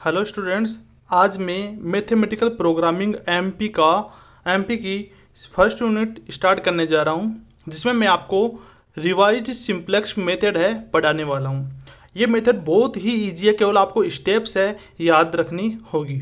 Hello students. आज मैं mathematical programming MP की फर्स्ट यूनिट स्टार्ट करने जा रहा हूं, जिसमें मैं आपको रिवाइज्ड सिंप्लेक्स मेथड है पढ़ाने वाला हूं। ये मेथड बहुत ही इजी है, केवल आपको स्टेप्स है याद रखनी होगी।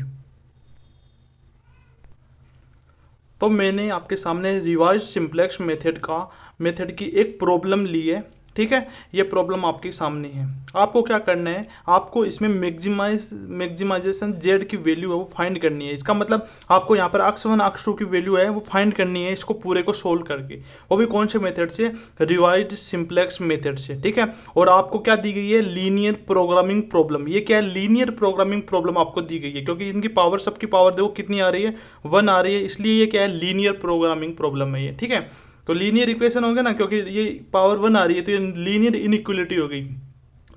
तो मैंने आपके सामने रिवाइज्ड सिंप्लेक्स मेथड की एक प्रॉब्लम ली है। ठीक है, ये प्रॉब्लम आपके सामने है। आपको क्या करना है, आपको इसमें मैक्सिमाइजेशन जेड की वैल्यू है वो फाइंड करनी है। इसका मतलब आपको यहाँ पर x1 x2 की वैल्यू है वो फाइंड करनी है, इसको पूरे को सोल्व करके। वो भी कौन से मेथड से? रिवाइज्ड सिंप्लेक्स मेथड से। ठीक है, और आपको क्या दी गई है? Linear programming problem. ये क्या है? लीनियर प्रोग्रामिंग प्रॉब्लम आपको दी गई है, क्योंकि इनकी पावर, सबकी पावर देखो कितनी आ रही है, 1 आ रही है, इसलिए ये क्या है? लीनियर प्रोग्रामिंग प्रॉब्लम है ये। ठीक है, तो लीनियर इक्वेशन हो गया ना, क्योंकि ये पावर 1 आ रही है तो ये लीनियर इनइक्वलिटी हो गई।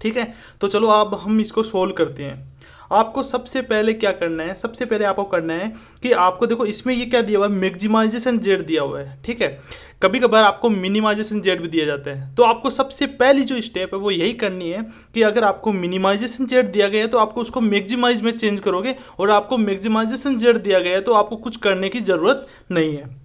ठीक है, तो चलो अब हम इसको सोल्व करते हैं। आपको सबसे पहले क्या करना है? सबसे पहले आपको करना है कि आपको देखो इसमें ये क्या दिया हुआ है? मैक्सिमाइजेशन जेड दिया हुआ है। ठीक है, कभी कभार आपको मिनिमाइजेशन जेड भी दिया जाता है। तो आपको सबसे पहली जो स्टेप है वो यही करनी है कि अगर आपको मिनिमाइजेशन जेड दिया गया है तो आपको उसको मैक्सिमाइज में चेंज करोगे, और आपको मैक्सिमाइजेशन जेड दिया गया है तो आपको कुछ करने की जरूरत नहीं है।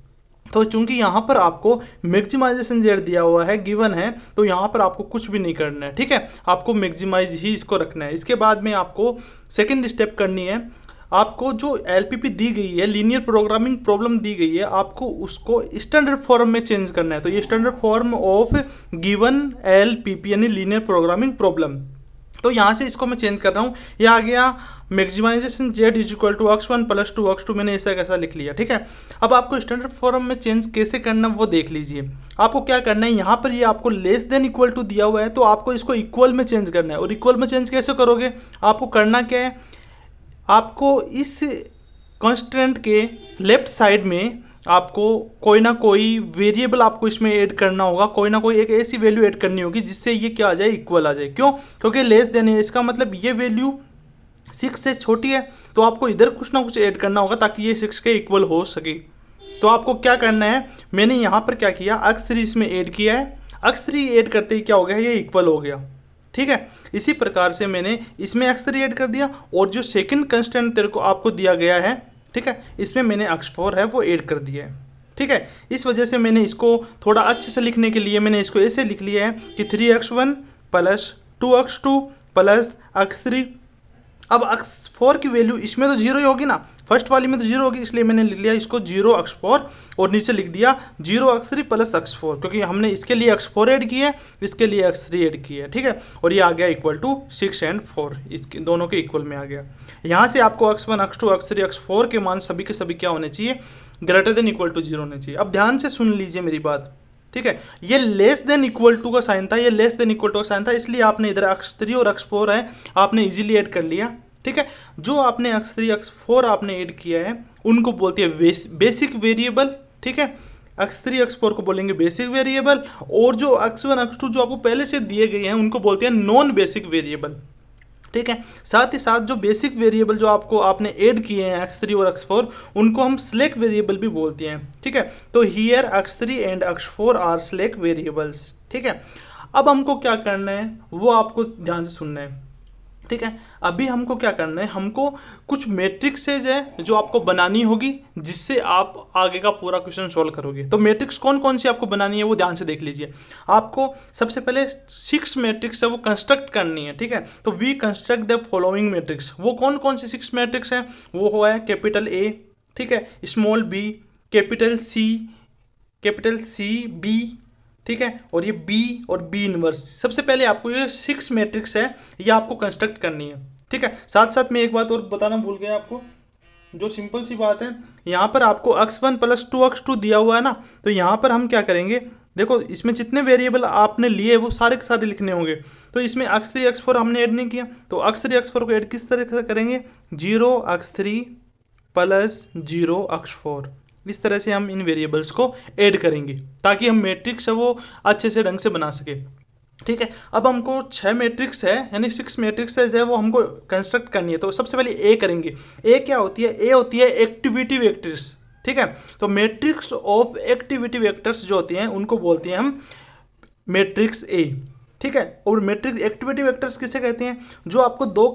तो चूंकि यहाँ पर आपको मैक्सिमाइजेशन जेड दिया हुआ है, गिवन है, तो यहाँ पर आपको कुछ भी नहीं करना है। ठीक है, आपको मैक्सिमाइज ही इसको रखना है। इसके बाद में आपको सेकंड स्टेप करनी है। आपको जो एलपीपी दी गई है, लीनियर प्रोग्रामिंग प्रॉब्लम दी गई है, आपको उसको स्टैंडर्ड फॉर्म में चेंज करना है। तो ये standard form of given LPP यानी लीनियर प्रोग्रामिंग प्रॉब्लम। तो यहाँ से इसको मैं चेंज कर रहा हूँ, ये आ गया maximisation Z is equal to x1 plus 2x2। मैंने ऐसा कैसा लिख लिया। ठीक है, अब आपको स्टैंडर्ड फॉर्म में चेंज कैसे करना वो देख लीजिए। आपको क्या करना है, यहाँ पर ये आपको लेस देन इक्वल टू दिया हुआ है, तो आपको इसको इक्वल में चेंज करना है। और इक्वल में चेंज कैसे करोगे? आपको करना क्या है, आपको इस कॉन्स्टेंट के लेफ्ट साइड में आपको कोई ना कोई वेरिएबल आपको इसमें ऐड करना होगा। कोई ना कोई एक ऐसी वैल्यू ऐड करनी होगी जिससे ये क्या आ जाए? इक्वल आ जाए। क्यों? क्योंकि लेस देन है, इसका मतलब ये वैल्यू 6 से छोटी है, तो आपको इधर कुछ ना कुछ ऐड करना होगा ताकि ये 6 के इक्वल हो सके। तो आपको क्या करना है, मैंने यहाँ पर क्या किया, x3 इसमें ऐड किया है। x3 ऐड करते ही क्या हो गया? ये इक्वल हो गया। ठीक है, इसी प्रकार से मैंने इसमें x3 ऐड कर दिया, और जो सेकंड कंस्टेंट तेरे को आपको दिया गया है, ठीक है, इसमें मैंने x4 है वो ऐड कर दिया है। ठीक है, इस वजह से मैंने इसको थोड़ा अच्छे से लिखने के लिए मैंने इसको ऐसे लिख लिया है कि 3x1 plus 2x2 plus x3। अब x4 की वैल्यू इसमें तो जीरो ही होगी ना, फर्स्ट वाली में तो जीरो होगी, इसलिए मैंने लिख लिया इसको 0x4, और नीचे लिख दिया 0x3 प्लस x4, क्योंकि हमने इसके लिए x4 ऐड किया है, इसके लिए x3 ऐड किया है। ठीक है, और ये आ गया इक्वल टू 6 और 4, इसके दोनों के इक्वल में आ गया। यहाँ से आपको x1 x2 x3 x4 के मान सभी के सभी क्या होने चाहिए? ग्रेटर देन इक्वल टू 0 होने चाहिए। अब ध्यान से सुन लीजिए मेरी बात। ठीक है, ये लेस देन इक्वल टू का साइन था, ये लेस देन इक्वल टू का साइन था, इसलिए आपने इधर x3 और x4 है आपने इजीली ऐड कर लिया। ठीक है, जो आपने x3 x4 आपने ऐड किया है उनको बोलती है बेसिक वेरिएबल। ठीक है, x3 x4 को बोलेंगे बेसिक वेरिएबल, और जो x1 x2 जो आपको पहले से दिए गए हैं उनको बोलते हैं नॉन बेसिक वेरिएबल। ठीक है, साथ ही साथ जो बेसिक वेरिएबल जो आपने ऐड किए हैं x3 और x4, उनको हम स्लैक वेरिएबल भी बोलते हैं। ठीक है, तो here x3 and x4 are slack variables. ठीक है, अब हमको क्या करना है वो आपको ध्यान से सुनना है। ठीक है, अभी हमको क्या करना है, हमको कुछ मैट्रिक्सेज है जो आपको बनानी होगी, जिससे आप आगे का पूरा क्वेश्चन सॉल्व करोगे। तो मैट्रिक्स कौन कौन सी आपको बनानी है वो ध्यान से देख लीजिए। आपको सबसे पहले 6 मैट्रिक्स है वो कंस्ट्रक्ट करनी है। ठीक है, तो we construct the following matrix. वो कौन कौन सी 6 मैट्रिक्स है? वो हुआ है कैपिटल A, ठीक है, small b, capital C B, ठीक है, और ये B और B इनवर्स। सबसे पहले आपको ये 6 मैट्रिक्स है ये आपको कंस्ट्रक्ट करनी है। ठीक है, साथ साथ में एक बात और बताना भूल गया आपको, जो सिंपल सी बात है, यहाँ पर आपको x1 प्लस 2x2 दिया हुआ है ना, तो यहाँ पर हम क्या करेंगे, देखो इसमें जितने वेरिएबल आपने लिए वो सारे के सारे लिखने होंगे। तो इसमें x3 x4 हमने ऐड नहीं किया, तो x3 x4 को ऐड किस तरह से करेंगे? 0x3 प्लस 0x4, इस तरह से हम इन वेरिएबल्स को ऐड करेंगे ताकि हम मैट्रिक्स है वो अच्छे से ढंग से बना सके। ठीक है, अब हमको 6 मैट्रिक्स है यानी 6 मैट्रिक्स है वो हमको कंस्ट्रक्ट करनी है। तो सबसे पहले ए करेंगे। ए क्या होती है? ए होती है एक्टिविटी वेक्टर्स। ठीक है, तो मैट्रिक्स ऑफ एक्टिविटी वेक्टर्स जो होती हैं उनको बोलते हैं हम मैट्रिक्स ए। ठीक है, और मैट्रिक्स एक्टिविटी वेक्टर्स किसे कहते हैं? जो आपको दो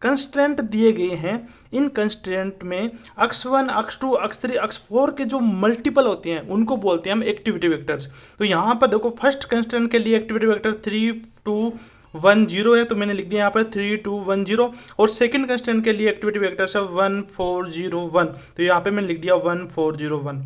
कंस्ट्रेंट दिए गए हैं, इन कंस्ट्रेंट में x1 x2 x3 x4 के जो मल्टीपल होते हैं उनको बोलते हैं हम एक्टिविटी वेक्टर्स। तो यहाँ पर देखो फर्स्ट कंस्ट्रेंट के लिए एक्टिविटी वेक्टर 3 2 1 0 है, तो मैंने लिख दिया यहाँ पर 3 2 1 0। और सेकंड कंस्ट्रेंट के लिए एक्टिविटी वेक्टर है 1 4 0 1, तो यहाँ पे मैंने लिख दिया 1 4 0 1।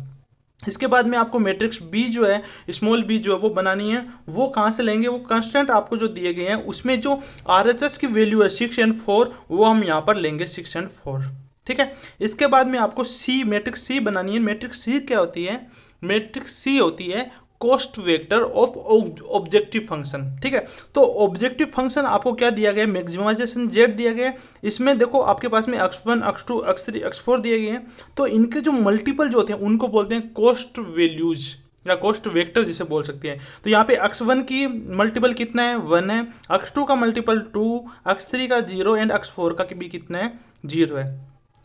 इसके बाद में आपको मैट्रिक्स बी जो है, स्मॉल बी जो है वो बनानी है। वो कहाँ से लेंगे, वो कंस्टेंट आपको जो दिए गए हैं उसमें जो आरएचएस की वैल्यू है 6 और 4 वो हम यहाँ पर लेंगे 6 और 4, ठीक है। इसके बाद में आपको सी मैट्रिक्स सी बनानी है। मैट्रिक्स सी क्या होती है, मैट्रिक्स सी होती है cost vector of objective function, ठीक है। तो ऑब्जेक्टिव फंक्शन आपको क्या दिया गया है, मैक्सिमाइजेशन जेड दिया गया है। इसमें देखो आपके पास में x1 x2 x3 x4 दिए गए हैं, तो इनके जो मल्टीपल जो होते हैं उनको बोलते हैं कॉस्ट वैल्यूज या कॉस्ट वेक्टर जिसे बोल सकते हैं। तो यहाँ पे x1 की मल्टीपल कितना है 1 है, x2 का मल्टीपल 2, x3 का 0 एंड x4 का भी कितना है 0 है।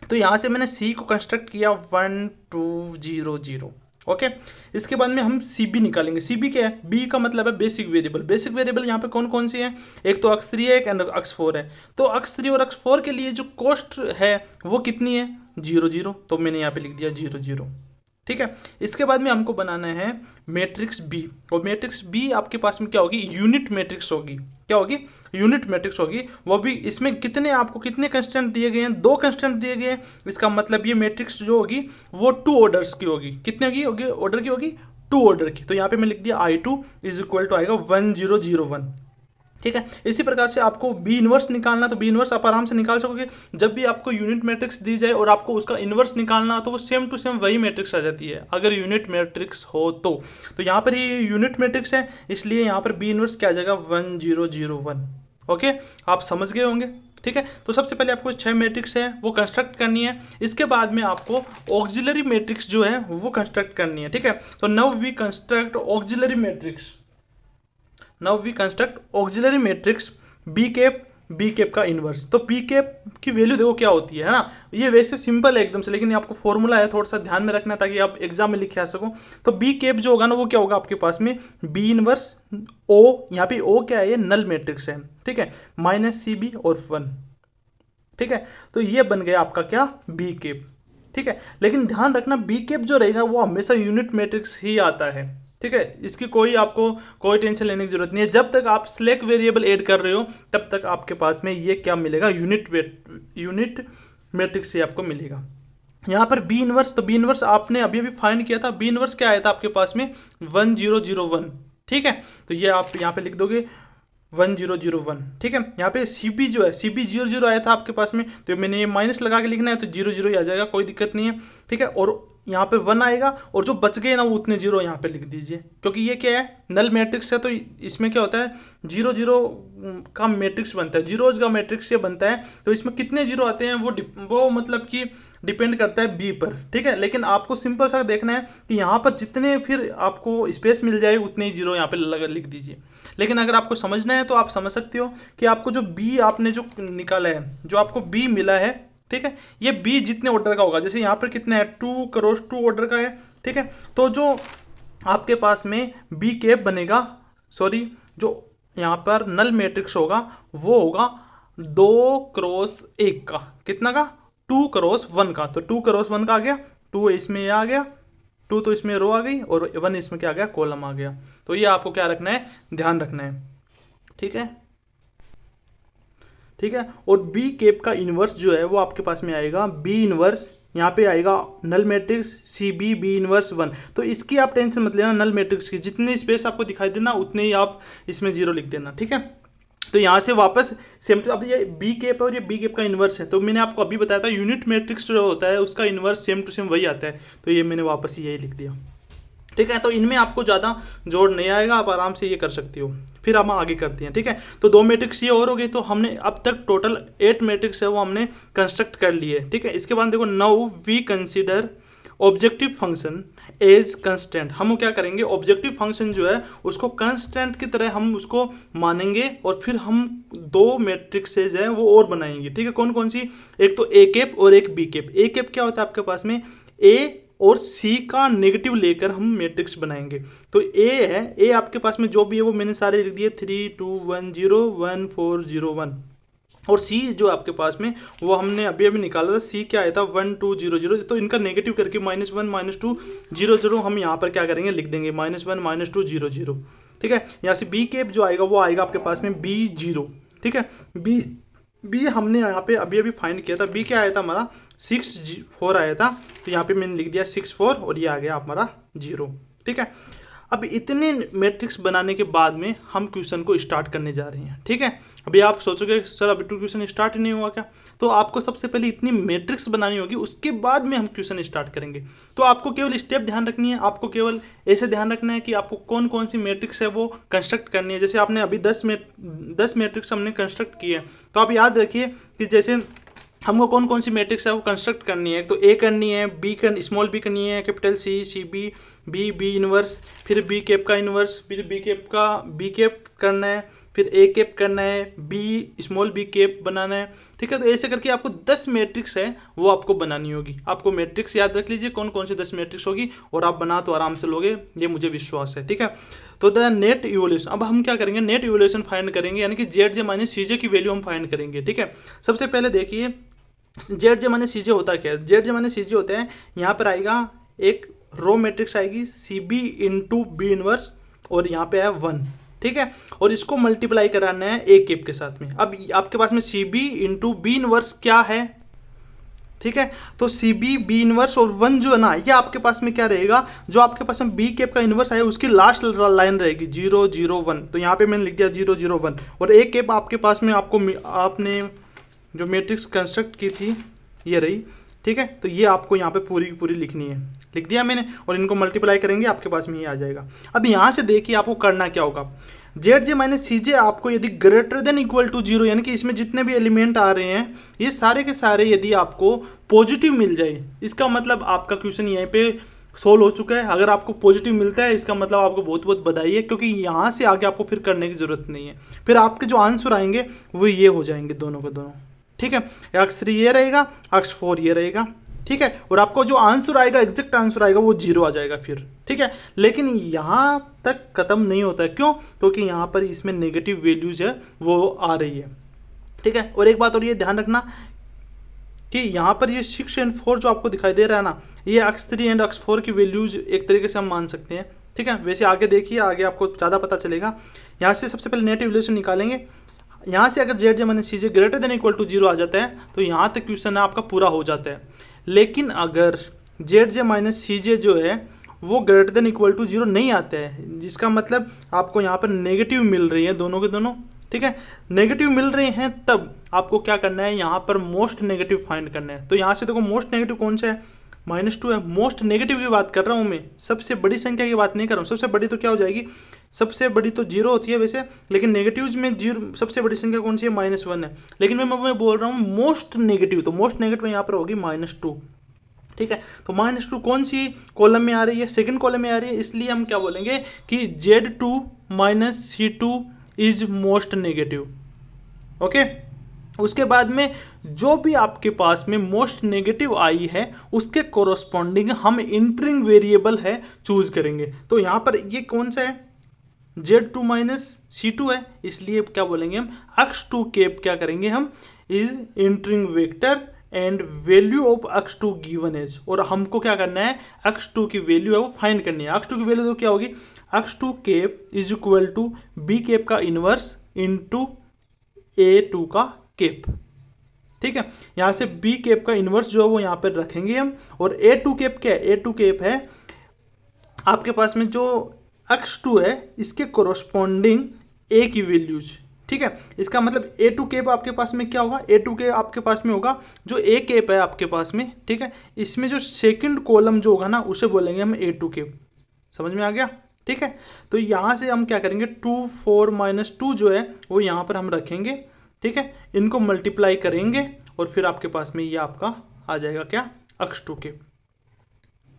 तो यहाँ से मैंने सी को कंस्ट्रक्ट किया 1 2 0 0, ओके। इसके बाद में हम सी बी निकालेंगे। सी बी क्या है, बी का मतलब है बेसिक वेरिएबल। बेसिक वेरिएबल यहाँ पे कौन कौन सी है, एक तो x3 है, एक x4 है। तो x3 और x4 के लिए जो कॉस्ट है वो कितनी है 0 0, तो मैंने यहाँ पे लिख दिया 0 0, ठीक है। इसके बाद में हमको बनाना है मैट्रिक्स बी, और मैट्रिक्स बी आपके पास में क्या होगी, यूनिट मैट्रिक्स होगी। क्या होगी, यूनिट मैट्रिक्स होगी। वो भी इसमें कितने आपको कितने कंस्टेंट दिए गए हैं, 2 कंस्टेंट दिए गए हैं। इसका मतलब ये मैट्रिक्स जो होगी वो 2 ऑर्डर्स की होगी। कितने होगी ऑर्डर की होगी, 2 ऑर्डर की। तो यहाँ पे मैं लिख दिया I2 इज इक्वल टू आएगा 1 0 0 1, ठीक है। इसी प्रकार से आपको बी इनवर्स निकालना, तो बी इनवर्स आप आराम से निकाल सकोगे। जब भी आपको यूनिट मैट्रिक्स दी जाए और आपको उसका इनवर्स निकालना हो तो वो सेम टू सेम वही मैट्रिक्स आ जाती है अगर यूनिट मैट्रिक्स हो तो यहाँ पर ये यूनिट मैट्रिक्स है, इसलिए यहाँ पर बी इनवर्स क्या आ जाएगा 1 0 0 1, ओके। आप समझ गए होंगे, ठीक है। तो सबसे पहले आपको 6 मैट्रिक्स है वो कंस्ट्रक्ट करनी है। इसके बाद में आपको ऑक्सिलरी मैट्रिक्स जो है वो कंस्ट्रक्ट करनी है, ठीक है। तो now we construct auxiliary matrix, now we construct auxiliary matrix B cap का इनवर्स। तो बी कैप की वैल्यू देखो क्या होती है ना, ये वैसे सिंपल है एकदम से, लेकिन आपको फॉर्मूला है थोड़ा सा ध्यान में रखना ताकि आप एग्जाम में लिख आ सको। तो बी कैप जो होगा ना वो क्या होगा आपके पास में बी इनवर्स ओ, यहाँ पे ओ क्या है, ये नल मैट्रिक्स है, ठीक है, माइनस सी बी और 1, ठीक है। तो ये बन गया आपका क्या बी कैप, ठीक है। लेकिन ध्यान रखना बी कैप जो रहेगा वो हमेशा यूनिट मैट्रिक्स ही आता है, ठीक है। इसकी कोई आपको कोई टेंशन लेने की जरूरत नहीं है। जब तक आप स्लैक वेरिएबल ऐड कर रहे हो तब तक आपके पास में ये क्या मिलेगा, यूनिट मैट्रिक्स से आपको मिलेगा। यहाँ पर बी इनवर्स, तो बी इनवर्स आपने अभी अभी फाइंड किया था, बी इनवर्स क्या आया था आपके पास में 1 0 0 1, ठीक है। तो ये आप यहाँ पे लिख दोगे 1 0 0 1, ठीक है। यहाँ पे सी बी जो है सी बी 0 0 आया था आपके पास में, तो मैंने ये माइनस लगा के लिखना है, तो 0 0 ही आ जाएगा, कोई दिक्कत नहीं है, ठीक है। और यहाँ पे 1 आएगा और जो बच गए ना वो उतने 0 यहाँ पे लिख दीजिए, क्योंकि ये क्या है नल मैट्रिक्स है। तो इसमें क्या होता है 0 0 का मैट्रिक्स बनता है, जीरोज का मैट्रिक्स ये बनता है। तो इसमें कितने 0 आते हैं वो मतलब कि डिपेंड करता है बी पर, ठीक है। लेकिन आपको सिंपल सा देखना है कि यहाँ पर जितने फिर आपको स्पेस मिल जाए उतने ही 0 यहाँ पे लिख दीजिए। लेकिन अगर आपको समझना है तो आप समझ सकते हो कि आपको जो बी आपने जो निकाला है, जो आपको बी मिला है, ठीक है, ये बी जितने ऑर्डर का होगा, जैसे यहाँ पर कितना है 2 क्रॉस 2 ऑर्डर का है, ठीक है। तो जो आपके पास में बी कैप बनेगा, सॉरी जो यहाँ पर नल मैट्रिक्स होगा वो होगा 2 क्रॉस 1 का, कितना का 2 क्रॉस 1 का। तो 2 क्रॉस 1 का आ गया, 2 इसमें आ गया, 2 तो इसमें रो आ गई और 1 इसमें क्या आ गया कॉलम आ गया। तो ये आपको क्या रखना है, ध्यान रखना है, ठीक है, ठीक है। और बी कैप का इनवर्स जो है वो आपके पास में आएगा बी इनवर्स, यहाँ पे आएगा null matrix C B B inverse 1। तो इसकी आप टेंशन मत लेना, नल मैट्रिक्स की जितनी स्पेस आपको दिखाई देना उतने ही आप इसमें 0 लिख देना, ठीक है। तो यहाँ से वापस सेम, अब ये बी कैप और ये बी कैप का इनवर्स है, तो मैंने आपको अभी बताया था यूनिट मैट्रिक्स जो होता है उसका इनवर्स सेम टू सेम वही आता है। तो ये मैंने वापस यही लिख दिया, ठीक है। तो इनमें आपको ज़्यादा जोड़ नहीं आएगा, आप आराम से ये कर सकते हो। फिर हम आगे करते हैं, ठीक है। तो 2 मैट्रिक्स ये और हो गई, तो हमने अब तक टोटल 8 मैट्रिक्स है वो हमने कंस्ट्रक्ट कर लिए, ठीक है। इसके बाद देखो now we consider objective function as constant. हम क्या करेंगे, ऑब्जेक्टिव फंक्शन जो है उसको कंस्टेंट की तरह हम उसको मानेंगे और फिर हम 2 मैट्रिक्सेज है वो और बनाएंगे, ठीक है। कौन कौन सी, एक तो ए कैप और एक बी कैप। ए कैप क्या होता है आपके पास में, ए और सी का नेगेटिव लेकर हम मैट्रिक्स बनाएंगे। तो ए है, ए आपके पास में जो भी है वो मैंने सारे लिख दिए 3 2 1 0 1 4 0 1, और सी जो आपके पास में वो हमने अभी अभी निकाला था, सी क्या आया था 1 2 0 0, तो इनका नेगेटिव करके -1 -2 0 0 हम यहाँ पर क्या करेंगे लिख देंगे -1 -2 0 0। ठीक है, यहाँ से बी कैप जो आएगा वो आएगा आपके पास में B0। ठीक है, बी हमने यहाँ पे अभी अभी फाइंड किया था, बी क्या आया था हमारा 6 4 आया था, तो यहाँ पे मैंने लिख दिया 6 4 और ये आ गया हमारा 0। ठीक है, अब इतने मैट्रिक्स बनाने के बाद में हम क्वेश्चन को स्टार्ट करने जा रहे हैं। ठीक है, अभी आप सोचोगे सर अभी तो क्वेश्चन स्टार्ट ही नहीं हुआ क्या, तो आपको सबसे पहले इतनी मैट्रिक्स बनानी होगी, उसके बाद में हम क्वेश्चन स्टार्ट करेंगे। तो आपको केवल स्टेप ध्यान रखनी है, आपको केवल ऐसे ध्यान रखना है कि आपको कौन कौन सी मैट्रिक्स है वो कंस्ट्रक्ट करनी है। जैसे आपने अभी 10 मैट्रिक्स हमने कंस्ट्रक्ट किए, तो आप याद रखिए कि जैसे हमको कौन कौन सी मैट्रिक्स है वो कंस्ट्रक्ट करनी है। तो ए करनी है, बी स्मॉल बी करनी है, capital C B, B inverse, फिर बी कैप का इनवर्स, फिर बी कैप करना है, फिर ए कैप करना है, बी स्मॉल बी कैप बनाना है। ठीक है, तो ऐसे करके आपको 10 मैट्रिक्स है वो आपको बनानी होगी। आपको मैट्रिक्स याद रख लीजिए कौन कौन सी 10 मैट्रिक्स होगी, और आप बना तो आराम से लोगे, ये मुझे विश्वास है। ठीक है, तो द नेट इवोल्यूशन, अब हम क्या करेंगे नेट इवोल्यूशन फाइंड करेंगे, यानी कि जेड माइनस सी की वैल्यू हम फाइंड करेंगे। ठीक है, सबसे पहले देखिए जेड माइनस सी होता क्या है। जेड माइनस सी होता है, यहाँ पर आएगा एक रो मैट्रिक्स आएगी CB इंटू बी इनवर्स, और यहाँ पे है 1। ठीक है, और इसको मल्टीप्लाई कराना है ए कैप के साथ में। अब आपके पास में CB इंटू बी इनवर्स क्या है, ठीक है, तो CB बी इनवर्स और 1 जो है ना, ये आपके पास में क्या रहेगा, जो आपके पास में बी कैप का इनवर्स है उसकी लास्ट लाइन रहेगी 0 0 1, तो यहाँ पे मैंने लिख दिया 0 0 1। और ए कैप आपके पास में आपने जो मैट्रिक्स कंस्ट्रक्ट की थी ये रही। ठीक है, तो ये आपको यहाँ पे पूरी की पूरी लिखनी है, लिख दिया मैंने, और इनको मल्टीप्लाई करेंगे आपके पास में ही आ जाएगा। अब यहाँ से देखिए आपको करना क्या होगा, जेड माइनस सी आपको यदि ग्रेटर देन इक्वल टू 0, यानी कि इसमें जितने भी एलिमेंट आ रहे हैं ये सारे के सारे यदि आपको पॉजिटिव मिल जाए, इसका मतलब आपका क्वेश्चन यहीं पे सोल्व हो चुका है। अगर आपको पॉजिटिव मिलता है इसका मतलब आपको बहुत बहुत बधाई है, क्योंकि यहाँ से आगे आपको फिर करने की जरूरत नहीं है, फिर आपके जो आंसर आएंगे वो ये हो जाएंगे दोनों के दोनों। ठीक है, x3 ये रहेगा, x4 ये रहेगा। ठीक है, और आपको जो आंसर आएगा एग्जैक्ट आंसर आएगा वो 0 आ जाएगा फिर। ठीक है, लेकिन यहाँ तक खत्म नहीं होता है, क्यों, क्योंकि यहाँ पर इसमें नेगेटिव वैल्यूज है वो आ रही है। ठीक है, और एक बात और ये ध्यान रखना कि यहाँ पर ये 6 और 4 जो आपको दिखाई दे रहा है ना, ये x3 एंड x4 की वैल्यूज एक तरीके से हम मान सकते हैं। ठीक है, वैसे आगे देखिए, आगे आपको ज़्यादा पता चलेगा। यहाँ से सबसे पहले नेट इवोल्यूशन निकालेंगे। यहाँ से अगर Z minus C greater than equal to 0 आ जाता है तो यहाँ तक क्वेश्चन आपका पूरा हो जाता है। लेकिन अगर जेड माइनस सी जो है वो ग्रेटर देन इक्वल टू 0 नहीं आता है, जिसका मतलब आपको यहाँ पर नेगेटिव मिल रही है दोनों के दोनों। ठीक है, नेगेटिव मिल रहे हैं, तब आपको क्या करना है, यहाँ पर मोस्ट नेगेटिव फाइंड करना है। तो यहाँ से देखो मोस्ट नेगेटिव कौन सा है, -2 है। मोस्ट नेगेटिव की बात कर रहा हूँ मैं, सबसे बड़ी संख्या की बात नहीं कर रहा हूँ। सबसे बड़ी तो क्या हो जाएगी, सबसे बड़ी तो 0 होती है वैसे, लेकिन नेगेटिव्स में 0 सबसे बड़ी संख्या कौन सी है, -1 है। लेकिन मैं बोल रहा हूँ मोस्ट नेगेटिव, तो मोस्ट नेगेटिव यहाँ पर होगी -2। ठीक है, तो -2 कौन सी कॉलम में आ रही है, सेकंड कॉलम में आ रही है, इसलिए हम क्या बोलेंगे कि Z2 minus C2 is most negative. Okay, उसके बाद में जो भी आपके पास में मोस्ट नेगेटिव आई है उसके कोरोस्पॉन्डिंग हम इंटरिंग वेरिएबल है चूज करेंगे। तो यहाँ पर ये कौन सा है, Z2 माइनस C2 है, इसलिए क्या बोलेंगे हम x2 कैप क्या करेंगे हम, is entering vector and value of x2 given as, और हमको क्या करना है x2 की वैल्यू है वो फाइंड करनी है। x2 की वैल्यू तो क्या होगी, x2 cap is equal to B cap का इनवर्स इंटू A2 का कैप। ठीक है, यहां से बी कैप का इनवर्स जो है वो यहां पर रखेंगे हम, और A2 कैप क्या है, A2 कैप है आपके पास में जो x2 है इसके कोरोस्पॉन्डिंग A की वैल्यूज। ठीक है, इसका मतलब A2 कैप आपके पास में क्या होगा, A2 कैप आपके पास में होगा जो A कैप है आपके पास में। ठीक है, इसमें जो सेकंड कॉलम जो होगा ना उसे बोलेंगे हम A2 कैप। समझ में आ गया। ठीक है, तो यहां से हम क्या करेंगे 2 4 -2 जो है वो यहां पर हम रखेंगे। ठीक है, इनको मल्टीप्लाई करेंगे और फिर आपके पास में ये आपका आ जाएगा क्या, x2 कैप।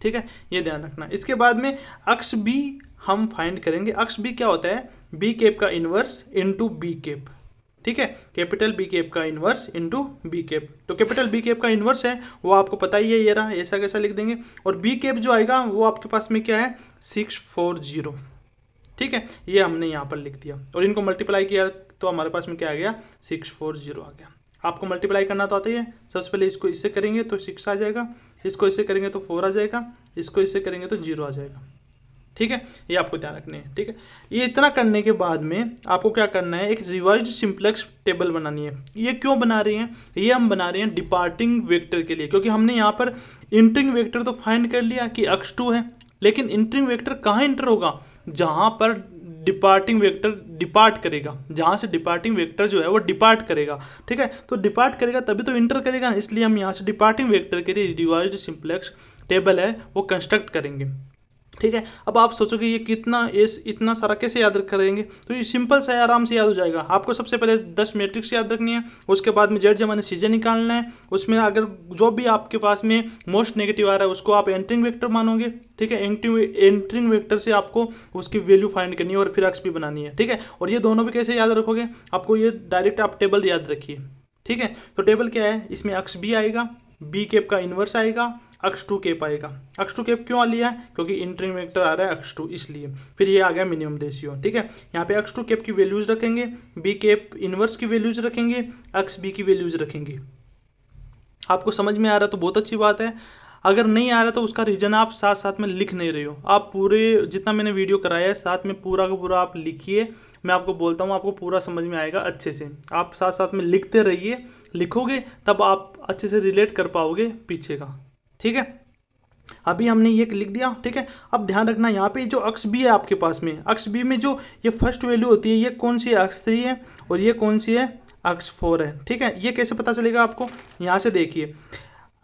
ठीक है, ये ध्यान रखना। इसके बाद में अक्स बी हम फाइंड करेंगे। अक्स बी क्या होता है, बी कैप का इनवर्स इंटू बी कैप। ठीक है, कैपिटल बी कैप का इनवर्स इंटू बी कैप। तो कैपिटल बी कैप का इनवर्स है वो आपको पता ही है, ये रहा, ऐसा कैसा लिख देंगे। और बी कैप जो आएगा वो आपके पास में क्या है 640। ठीक है, ये हमने यहाँ पर लिख दिया और इनको मल्टीप्लाई किया तो हमारे पास में क्या आ गया 640 आ गया। आपको मल्टीप्लाई करना तो आता ही है। सबसे पहले इसको इससे करेंगे तो 6 आ जाएगा, इसको इससे करेंगे तो 4 आ जाएगा, इसको इससे करेंगे तो 0 आ जाएगा। ठीक है, ये आपको ध्यान रखने है। ठीक है, ये इतना करने के बाद में आपको क्या करना है, एक रिवाइज्ड सिंपलेक्स टेबल बनानी है। ये क्यों बना रहे हैं, ये हम बना रहे हैं डिपार्टिंग वेक्टर के लिए, क्योंकि हमने यहाँ पर इंटरिंग वेक्टर तो फाइंड कर लिया कि x2 है, लेकिन इंटरिंग वेक्टर कहाँ इंटर होगा, जहाँ पर डिपार्टिंग वेक्टर डिपार्ट करेगा, जहाँ से डिपार्टिंग वेक्टर जो है वो डिपार्ट करेगा। ठीक है, तो डिपार्ट करेगा तभी तो इंटर करेगा, इसलिए हम यहाँ से डिपार्टिंग वेक्टर के लिए रिवाइज्ड सिंपलेक्स टेबल है वो कंस्ट्रक्ट करेंगे। ठीक है, अब आप सोचोगे ये इतना सारा कैसे याद करेंगे, तो ये सिंपल सा है, आराम से याद हो जाएगा। आपको सबसे पहले 10 मैट्रिक्स याद रखनी है, उसके बाद में जेड जमाने सीजे निकालना है, उसमें अगर जो भी आपके पास में मोस्ट नेगेटिव आ रहा है उसको आप एंटरिंग वेक्टर मानोगे। ठीक है, एंटरिंग वेक्टर से आपको उसकी वैल्यू फाइंड करनी है और फिर एक्स भी बनानी है। ठीक है, और ये दोनों भी कैसे याद रखोगे, आपको ये डायरेक्ट आप टेबल याद रखिए। ठीक है, तो टेबल क्या है, इसमें एक्स बी आएगा, बी कैप का इन्वर्स आएगा, x2 कैप आएगा। x2 कैप क्यों आ लिया है, क्योंकि इंटरिंग वेक्टर आ रहा है x2 इसलिए। फिर ये आ गया मिनिमम रेशियो। ठीक है, यहाँ पे x2 कैप की वैल्यूज रखेंगे, b कैप इन्वर्स की वैल्यूज रखेंगे, xb की वैल्यूज रखेंगे। आपको समझ में आ रहा है तो बहुत अच्छी बात है, अगर नहीं आ रहा तो उसका रीजन आप साथ साथ में लिख नहीं रहे हो। आप पूरे जितना मैंने वीडियो कराया है साथ में पूरा का पूरा आप लिखिए, मैं आपको बोलता हूँ आपको पूरा समझ में आएगा अच्छे से। आप साथ साथ में लिखते रहिए, लिखोगे तब आप अच्छे से रिलेट कर पाओगे पीछे का। ठीक है, अभी हमने ये लिख दिया। ठीक है, अब ध्यान रखना यहाँ पे जो अक्स बी है आपके पास में, अक्स बी में जो ये फर्स्ट वैल्यू होती है ये कौन सी है, x3 है, और ये कौन सी है, x4 है। ठीक है, ये कैसे पता चलेगा आपको, यहाँ से देखिए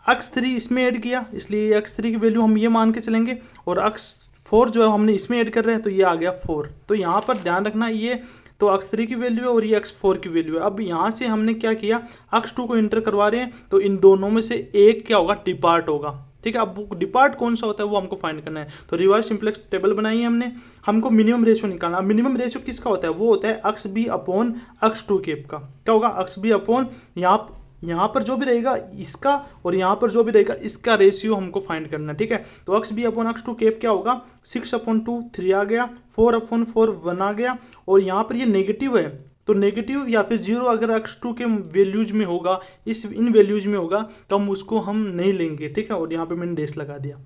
x3 इसमें ऐड किया इसलिए x3 की वैल्यू हम ये मान के चलेंगे, और x4 जो है हमने इसमें ऐड कर रहे हैं तो ये आ गया 4। तो यहाँ पर ध्यान रखना ये तो x3 की वैल्यू है और ये x4 की वैल्यू है। अब यहाँ से हमने क्या किया, x2 को इंटर करवा रहे हैं तो इन दोनों में से एक क्या होगा, डिपार्ट होगा। ठीक है, अब डिपार्ट कौन सा होता है वो हमको फाइंड करना है। तो रिवाइज सिंपलेक्स टेबल बनाई है हमने, हमको मिनिमम रेशियो निकालना। मिनिमम रेशियो किसका होता है, वो होता है x B upon x2 cap का। क्या होगा, एक्स बी अपॉन यहाँ पर जो भी रहेगा इसका और यहाँ पर जो भी रहेगा इसका रेशियो हमको फाइंड करना है। ठीक है, तो x B upon x2 cap क्या होगा, 6/2 3 आ गया, 4/4 1 आ गया, और यहाँ पर ये नेगेटिव है तो नेगेटिव या फिर 0 अगर x2 के वैल्यूज में होगा, इन वैल्यूज में होगा तो हम नहीं लेंगे। ठीक है, और यहाँ पे मैंने डेश लगा दिया।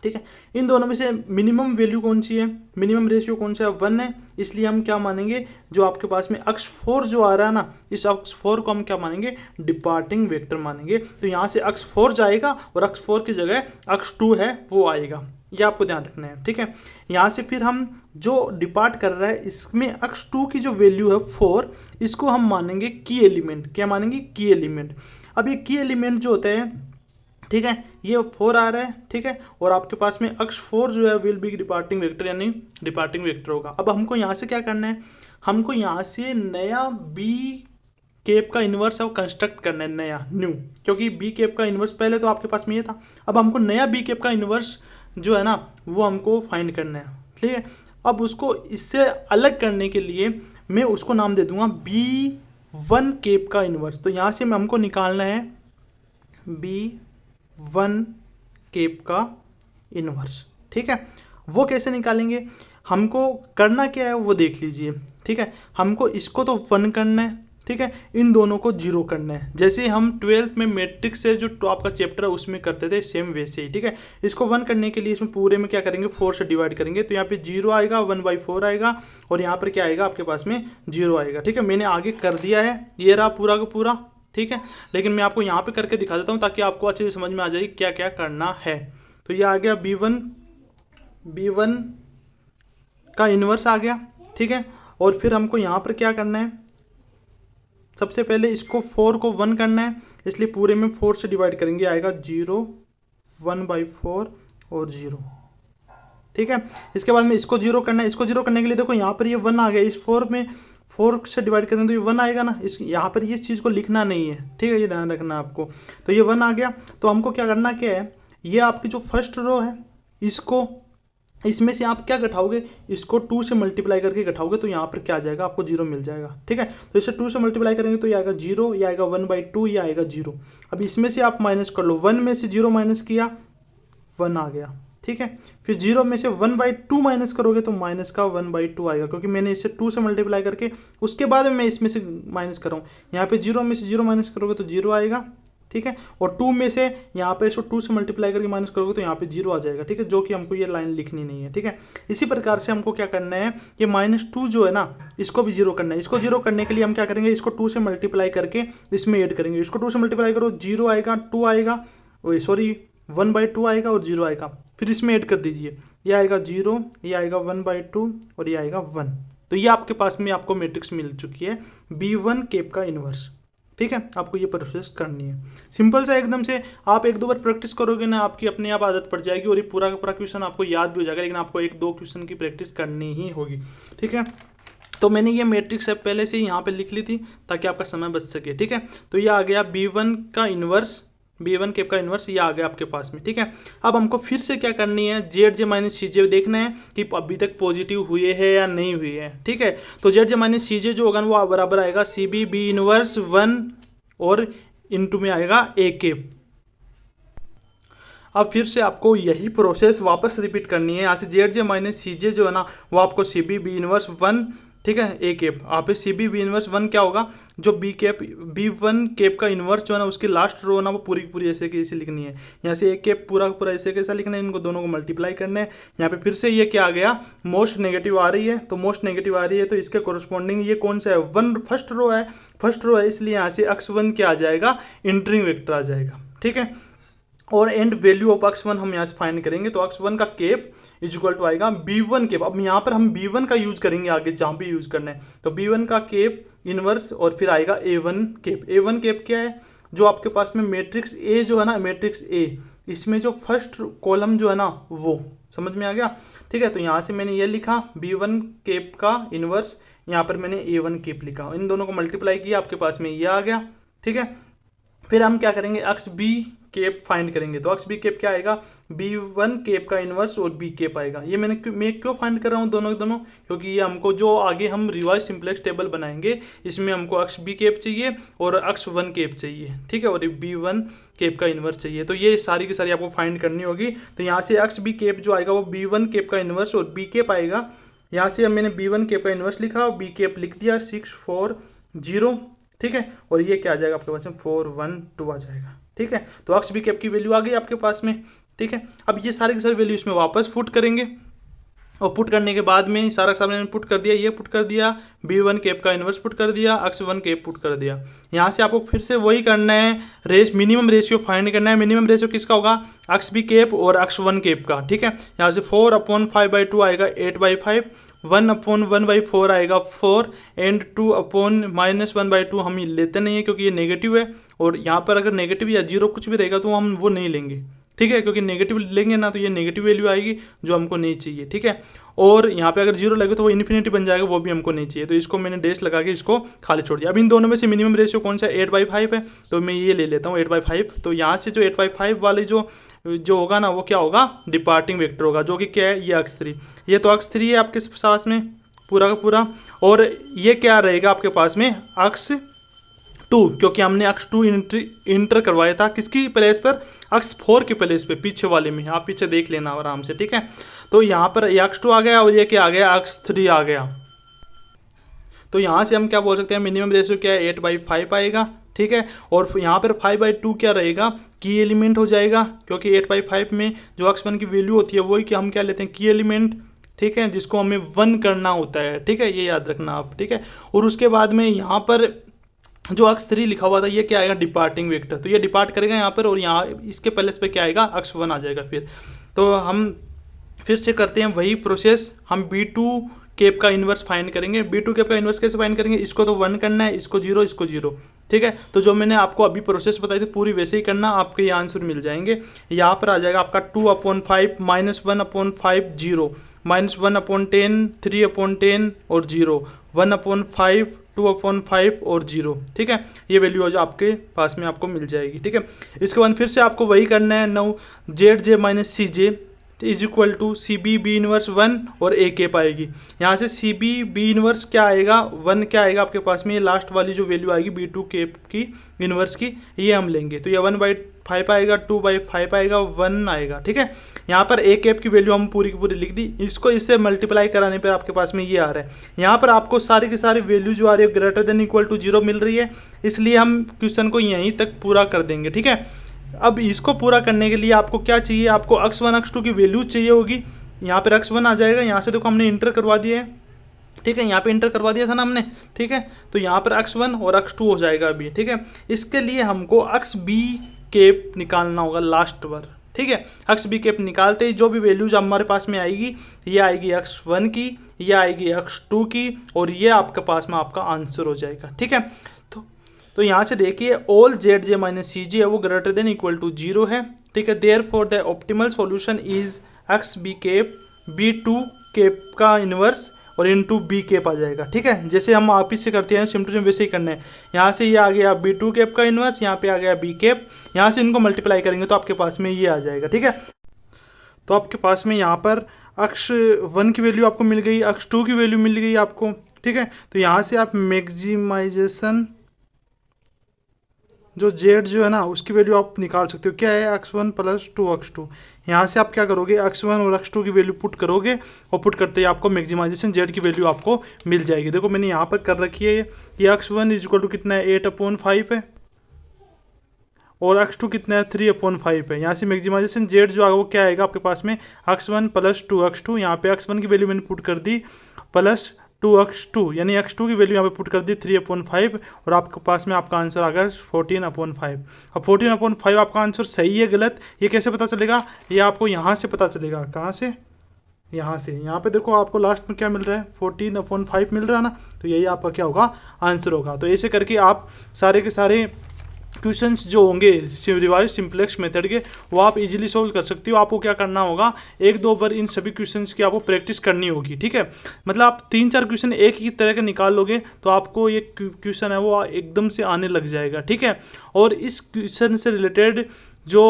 ठीक है, इन दोनों में से मिनिमम वैल्यू कौन सी है, मिनिमम रेशियो कौन सा है, 1 है, इसलिए हम क्या मानेंगे, जो आपके पास में x4 जो आ रहा है ना, इस x4 को हम क्या मानेंगे, डिपार्टिंग वेक्टर मानेंगे। तो यहाँ से x4 जाएगा और x4 की जगह x2 है वो आएगा, ये आपको ध्यान रखना है। ठीक है, यहाँ से फिर हम जो डिपार्ट कर रहा है इसमें x2 की जो वैल्यू है 4, इसको हम मानेंगे की एलिमेंट। क्या मानेंगे, की एलिमेंट। अब ये की एलिमेंट जो होता है, ठीक है, ये 4 आ रहा है। ठीक है, और आपके पास में x4 जो है विल बी डिपार्टिंग वेक्टर, यानी डिपार्टिंग वेक्टर होगा। अब हमको यहाँ से क्या करना है, हमको यहाँ से नया बी कैप का इन्वर्स है वो कंस्ट्रक्ट करना है, नया न्यू, क्योंकि बी कैप का इन्वर्स पहले तो आपके पास में ये था। अब हमको नया बी कैप का इन्वर्स जो है ना वो हमको फाइंड करना है। ठीक है, अब उसको इससे अलग करने के लिए मैं उसको नाम दे दूंगा B1 कैप का इन्वर्स। तो यहाँ से हमको निकालना है B1 कैप का इन्वर्स। ठीक है, वो कैसे निकालेंगे, हमको करना क्या है वो देख लीजिए। ठीक है, हमको इसको तो 1 करना है। ठीक है, इन दोनों को 0 करना है, जैसे हम 12th में मैट्रिक्स से जो टॉप का चैप्टर है उसमें करते थे सेम वैसे ही। ठीक है, इसको 1 करने के लिए इसमें पूरे में क्या करेंगे, 4 से डिवाइड करेंगे, तो यहाँ पे 0 आएगा, 1/4 आएगा, और यहाँ पर क्या आएगा आपके पास में 0 आएगा। ठीक है, मैंने आगे कर दिया है, ये रहा पूरा का पूरा। ठीक है, लेकिन मैं आपको यहाँ पे करके दिखा देता हूँ ताकि आपको अच्छे से समझ में आ जाए क्या क्या करना है। तो ये आ गया B1 का इन्वर्स आ गया। ठीक है, और फिर हमको यहाँ पर क्या करना है, सबसे पहले इसको 4 को 1 करना है, इसलिए पूरे में 4 से डिवाइड करेंगे, आएगा 0, 1/4 और 0। ठीक है, इसके बाद में इसको 0 करना है, इसको 0 करने के लिए देखो यहाँ पर ये 1 आ गया, इस 4 में 4 से डिवाइड करेंगे तो ये 1 आएगा ना, इस यहाँ पर ये चीज़ को लिखना नहीं है। ठीक है, ये ध्यान रखना आपको। तो ये 1 आ गया, तो हमको क्या करना क्या है, ये आपकी जो फर्स्ट रो है इसको, इसमें से आप क्या घटाओगे, इसको 2 से मल्टीप्लाई करके घटाओगे तो यहाँ पर क्या आ जाएगा, आपको 0 मिल जाएगा। ठीक है, तो इसे 2 से मल्टीप्लाई करेंगे तो ये आएगा 0, ये आएगा 1/2, ये आएगा 0। अब इसमें से आप माइनस कर लो, 1 में से 0 माइनस किया 1 आ गया। ठीक है। फिर 0 में से 1/2 माइनस करोगे तो माइनस का 1/2 आएगा, क्योंकि मैंने इसे 2 से मल्टीप्लाई करके उसके बाद मैं इसमें से माइनस कर रहा हूँ। यहाँ पे 0 में से 0 माइनस करोगे तो 0 आएगा, ठीक है। और 2 में से यहाँ पे इसको 2 से मल्टीप्लाई करके माइनस करोगे तो यहाँ पे 0 आ जाएगा, ठीक है, जो कि हमको ये लाइन लिखनी नहीं है, ठीक है। इसी प्रकार से हमको क्या करना है, ये -2 जो है ना, इसको भी 0 करना है। इसको 0 करने के लिए हम क्या करेंगे, इसको 2 से मल्टीप्लाई करके इसमें ऐड करेंगे। इसको 2 से मल्टीप्लाई करो, 0 आएगा, 2 आएगा, सॉरी 1/2 आएगा और 0 आएगा। फिर इसमें ऐड कर दीजिए, ये आएगा 0, ये आएगा 1/2 और ये आएगा 1। तो ये आपके पास में आपको मैट्रिक्स मिल चुकी है B1 कैप का इन्वर्स, ठीक है। आपको ये प्रोसेस करनी है, सिंपल सा एकदम से। आप 1-2 बार प्रैक्टिस करोगे ना, आपकी अपने आप आदत पड़ जाएगी और ये पूरा का पूरा क्वेश्चन आपको याद भी हो जाएगा, लेकिन आपको 1-2 क्वेश्चन की प्रैक्टिस करनी ही होगी, ठीक है। तो मैंने ये मैट्रिक्स है पहले से ही यहाँ पे लिख ली थी ताकि आपका समय बच सके, ठीक है। तो ये आ गया B1 का इन्वर्स, B1 कैप का इन्वर्स, ये आ गया आपके पास में, ठीक है। अब हमको फिर से क्या करनी है, ZJ माइनस CJ देखना है कि अभी तक पॉजिटिव हुए हैं या नहीं हुए हैं, ठीक है। तो ZJ माइनस CJ जो होगा वो बराबर आएगा CB B इनवर्स 1 और इनटू में आएगा A कैप। अब फिर से आपको यही प्रोसेस वापस रिपीट करनी है। यहाँ से ZJ माइनस CJ जो है ना, वो आपको CB B इनवर्स 1, ठीक है, A कैप। आप CB B इनवर्स 1 क्या होगा, जो B1 कैप का इन्वर्स जो है ना, उसकी लास्ट रो ना वो पूरी की पूरी ऐसे की ऐसे लिखनी है। यहाँ से A कैप पूरा पूरा ऐसे कैसा लिखना है, इनको दोनों को मल्टीप्लाई करना है। यहाँ पे फिर से ये क्या आ गया, मोस्ट नेगेटिव आ रही है, तो मोस्ट नेगेटिव आ रही है तो इसके कोरस्पॉन्डिंग ये कौन सा है, फर्स्ट रो है, इसलिए यहाँ से x1 क्या आ जाएगा, इंटरिंग वेक्टर आ जाएगा, ठीक है। और एंड वैल्यू ऑफ x1 हम यहाँ से फाइंड करेंगे, तो x1 का केप इज इक्वल टू आएगा B1 केप। अब यहाँ पर हम B1 का यूज करेंगे आगे जहाँ भी यूज करना है, तो B1 का केप इनवर्स और फिर आएगा A1 केप। A1 केप क्या है, जो आपके पास में मैट्रिक्स A जो है ना, मैट्रिक्स A, इसमें जो फर्स्ट कॉलम जो है ना, वो समझ में आ गया, ठीक है। तो यहाँ से मैंने ये लिखा B1 केप का इनवर्स, यहाँ पर मैंने A1 केप लिखा, इन दोनों को मल्टीप्लाई किया, आपके पास में ये आ गया, ठीक है। फिर हम क्या करेंगे, XB केप फाइंड करेंगे, तो XB केप क्या आएगा, B1 केप का इनवर्स और B केप आएगा। ये मैं क्यों फाइंड कर रहा हूँ दोनों क्योंकि ये हमको जो आगे हम रिवाइज सिंपलेक्स टेबल बनाएंगे, इसमें हमको XB केप चाहिए और X1 केप चाहिए, ठीक है, और B1 केप का इनवर्स चाहिए। तो ये सारी की सारी आपको फाइंड करनी होगी। तो यहाँ से XB केप जो आएगा वो B1 केप का इनवर्स और B केप आएगा। यहाँ से मैंने B1 केप का इनवर्स लिखा और B केप लिख दिया 6 4 0, ठीक है। और ये क्या आ जाएगा आपके पास में 4 1 2 आ जाएगा, ठीक है। तो XB कैप की वैल्यू आ गई आपके पास में, ठीक है। अब ये सारे के सारे वैल्यू इसमें वापस पुट करेंगे और पुट करने के बाद में सारा सामने पुट कर दिया, ये पुट कर दिया, B1 कैप का इनवर्स पुट कर दिया, X1 कैप पुट कर दिया। यहाँ से आपको फिर से वही करना है, मिनिमम रेशियो फाइंड करना है। मिनिमम रेशियो किसका होगा, XB कैप और X1 कैप का, ठीक है। यहाँ से 4/5/2 आएगा 8/5, 1/1/4 आएगा 4 एंड 2/-1/2 हम लेते नहीं है क्योंकि ये नेगेटिव है, और यहाँ पर अगर नेगेटिव या 0 कुछ भी रहेगा तो हम वो नहीं लेंगे, ठीक है, क्योंकि नेगेटिव लेंगे ना तो ये नेगेटिव वैल्यू आएगी जो हमको नहीं चाहिए, ठीक है। और यहाँ पे अगर 0 लगे तो वो इन्फिनिटी बन जाएगा, वो भी हमको नहीं चाहिए, तो इसको मैंने डैश लगा के इसको खाली छोड़ दिया। अब इन दोनों में से मिनिमम रेशियो कौन सा है, 8/5 है, तो मैं ये ले लेता हूँ 8/5। तो यहाँ से जो 8/5 वाली जो होगा ना, वो क्या होगा, डिपार्टिंग वेक्टर होगा, जो कि क्या है, ये x3, ये तो x3 है आपके पास में पूरा का पूरा। और ये क्या रहेगा आपके पास में, x2, क्योंकि हमने x2 इंटर करवाया था किसकी प्लेस पर, x4 की प्लेस पे, पीछे वाले में, आप पीछे देख लेना आराम से, ठीक है। तो यहाँ पर ये x2 आ गया और ये क्या आ गया, x3 आ गया। तो यहाँ से हम क्या बोल सकते हैं, मिनिमम रेशियो क्या है, 8/5 आएगा, ठीक है। और यहाँ पर 5/2 क्या रहेगा, की एलिमेंट हो जाएगा, क्योंकि 8/5 में जो x1 की वैल्यू होती है वही कि हम क्या लेते हैं, की एलिमेंट, ठीक है, जिसको हमें 1 करना होता है, ठीक है, ये याद रखना आप, ठीक है। और उसके बाद में यहाँ पर जो x3 लिखा हुआ था ये क्या आएगा, डिपार्टिंग वेक्टर, तो ये डिपार्ट करेगा यहाँ पर, और यहाँ इसके प्लेस पे क्या आएगा, x1 आ जाएगा। फिर तो हम फिर से करते हैं वही प्रोसेस, हम B2 केप का इन्वर्स फाइंड करेंगे। B2 केप का इन्वर्स कैसे फाइंड करेंगे, इसको तो 1 करना है, इसको 0, इसको 0, ठीक है। तो जो मैंने आपको अभी प्रोसेस बताई थी पूरी वैसे ही करना, आपके ये आंसर मिल जाएंगे। यहाँ पर आ जाएगा आपका 2/5 -1/5 0 -1/10 3/10 और 0 1/5 2/5 और 0, ठीक है। ये वैल्यू जो आपके पास में आपको मिल जाएगी, ठीक है। इसके बाद फिर से आपको वही करना है, now ZJ minus CJ is equal to C B B inverse 1 और ए केप आएगी। यहाँ से सी बी बी इनवर्स क्या आएगा, 1 क्या आएगा आपके पास में, ये लास्ट वाली जो वैल्यू आएगी बी टू केप की इनवर्स की, ये हम लेंगे। तो ये 1/5 आएगा, 2/5 आएगा, 1 आएगा। ठीक है, यहाँ पर ए केप की वैल्यू हम पूरी की पूरी लिख दी। इसको इससे मल्टीप्लाई कराने पर आपके पास में ये आ रहा है। यहाँ पर आपको सारी की सारी वैल्यू जो आ रही है ग्रेटर देन इक्वल टू 0 मिल रही है, इसलिए हम क्वेश्चन को यहीं तक पूरा कर देंगे। ठीक है, अब इसको पूरा करने के लिए आपको क्या चाहिए, आपको x1 x2 की वैल्यू चाहिए होगी। यहाँ पर x1 आ जाएगा, यहाँ से देखो हमने इंटर करवा दिया है। ठीक है, यहाँ पे इंटर करवा दिया था ना हमने। ठीक है, तो यहाँ पर x1 और x2 हो जाएगा अभी। ठीक है, इसके लिए हमको xb केप निकालना होगा लास्ट बार। ठीक है, xb केप निकालते ही जो भी वैल्यूज हमारे पास में आएगी, ये आएगी x1 की, ये आएगी x2 की, और ये आपके पास में आपका आंसर हो जाएगा। ठीक है, तो यहाँ से देखिए ऑल जेड जे माइनस सी जी है वो ग्रेटर देन इक्वल टू 0 है। ठीक है, therefore the optimal solution is X B cap B two cap का इनवर्स और इनटू बी केप आ जाएगा। ठीक है, जैसे हम वापिस से करते हैं सिम टू सिम वैसे ही करना है। यहाँ से ये आ गया बी टू केप का इनवर्स, यहाँ पे आ गया बी केप, यहाँ से इनको मल्टीप्लाई करेंगे तो आपके पास में ये आ जाएगा। ठीक है, तो आपके पास में यहाँ पर x1 की वैल्यू आपको मिल गई, x2 की वैल्यू मिल गई आपको। ठीक है, तो यहाँ से आप मैक्सिमाइजेशन जो z जो है ना उसकी वैल्यू आप निकाल सकते हो। क्या है, x1 प्लस 2x2। यहाँ से आप क्या करोगे, x1 और x2 की वैल्यू पुट करोगे और पुट करते ही आपको मैक्सिमाइजेशन z की वैल्यू आपको मिल जाएगी। देखो मैंने यहाँ पर कर रखी है ये x1 इज इक्वल टू कितना है, 8/5 है, और x2 कितना है, 3/5 है। यहाँ से मैक्सिमाइजेशन z जो आएगा वो क्या आएगा आपके पास में, x1 प्लस 2x2। यहाँ पे x1 की वैल्यू मैंने पुट कर दी प्लस 2x2, यानी x2 की वैल्यू यहाँ पे पुट कर दी 3/5, और आपके पास में आपका आंसर आ गया 14/5। अब 14/5 आपका आंसर सही है गलत, ये कैसे पता चलेगा, ये आपको यहाँ से पता चलेगा। कहाँ से, यहाँ से। यहाँ पे देखो आपको लास्ट में क्या मिल रहा है, 14/5 मिल रहा है ना, तो यही आपका क्या होगा, आंसर होगा। तो ऐसे करके आप सारे के सारे क्वेश्चंस जो होंगे रिवाइज सिंपलेक्स मेथड के वो आप इजीली सोल्व कर सकते हो। आपको क्या करना होगा, 1-2 बार इन सभी क्वेश्चंस की आपको प्रैक्टिस करनी होगी। ठीक है, मतलब आप 3-4 क्वेश्चन एक ही तरह के निकाल लोगे तो आपको ये क्वेश्चन है वो एकदम से आने लग जाएगा। ठीक है, और इस क्वेश्चन से रिलेटेड जो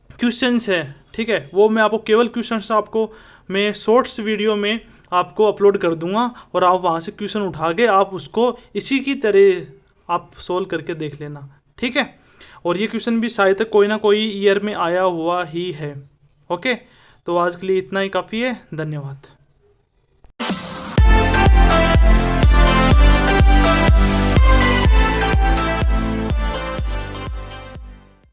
क्वेश्चंस है, ठीक है, वो मैं आपको केवल क्वेश्चंस आपको मैं शॉर्ट्स वीडियो में आपको अपलोड कर दूंगा, और आप वहाँ से क्वेश्चन उठा के आप उसको इसी की तरह आप सोल्व करके देख लेना। ठीक है, और ये क्वेश्चन भी शायद कोई ना कोई ईयर में आया हुआ ही है। ओके, तो आज के लिए इतना ही काफ़ी है। धन्यवाद।